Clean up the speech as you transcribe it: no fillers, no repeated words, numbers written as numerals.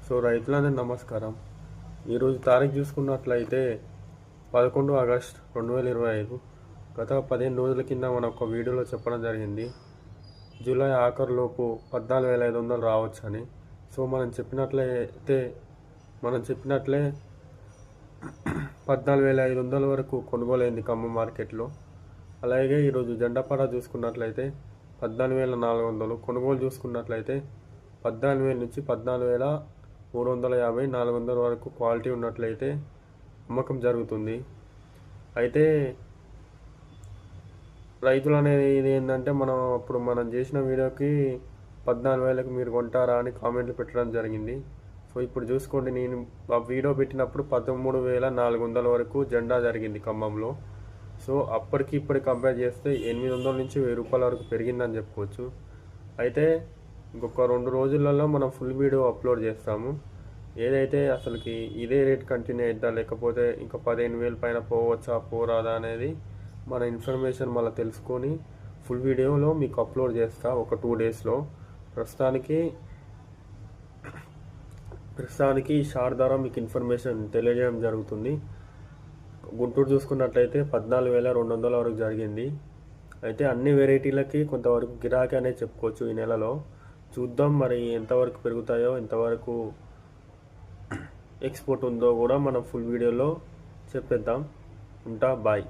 So రైతులందరికీ నమస్కారం. ఈరోజు తారీఖు చూసుకున్నట్లయితే 11 ఆగస్ట్ 2025. గత 15 రోజుల కింద మనం ఒక వీడియోలో చెప్పడం జరిగింది జూలై ఆఖరులోపు 14,500 రావచ్చని. సో మనం చెప్పినట్లే 14,500 వరకు కొనుగోలైంది ఖమ్మం మార్కెట్లో. అలాగే ఈరోజు జెండాపాడ చూసుకున్నట్లయితే 14,400, కొనుగోలు చూసుకున్నట్లయితే 14,000 నుంచి 14,350, 400 వరకు క్వాలిటీ ఉన్నట్లయితే అమ్మకం జరుగుతుంది. అయితే రైతులు అనేది ఇది ఏంటంటే మనం చేసిన వీడియోకి 14,000కు మీరు కొంటారా అని కామెంట్లు పెట్టడం జరిగింది. సో ఇప్పుడు చూసుకోండి, నేను ఆ వీడియో పెట్టినప్పుడు 13,400 వరకు జెండా జరిగింది ఖమ్మంలో. సో అప్పటికి ఇప్పటికి కంపేర్ చేస్తే 800 నుంచి 1,000 రూపాయల వరకు పెరిగిందని చెప్పుకోవచ్చు. అయితే ఇంకొక 2 రోజులలో మనం ఫుల్ వీడియో అప్లోడ్ చేస్తాము. ఏదైతే అసలుకి ఇదే రేట్ కంటిన్యూ అవుతుందా, లేకపోతే ఇంకా 15,000 పైన పోవచ్చా పోరాదా అనేది మన ఇన్ఫర్మేషన్ మళ్ళీ తెలుసుకొని ఫుల్ వీడియోలో మీకు అప్లోడ్ చేస్తా ఒక 2 డేస్లో. ప్రస్తుతానికి ఈ షార్ట్ ద్వారా మీకు ఇన్ఫర్మేషన్ తెలియజేయడం జరుగుతుంది. గుంటూరు చూసుకున్నట్లయితే 14,200 వరకు జరిగింది. అయితే అన్ని వెరైటీలకి కొంతవరకు గిరాకీ అనేది చెప్పుకోవచ్చు ఈ నెలలో. చూద్దాం మరి ఎంతవరకు పెరుగుతాయో, ఎంతవరకు ఎక్స్పోర్ట్ ఉందో కూడా మనం ఫుల్ వీడియోలో చెప్పేద్దాం. బాయ్.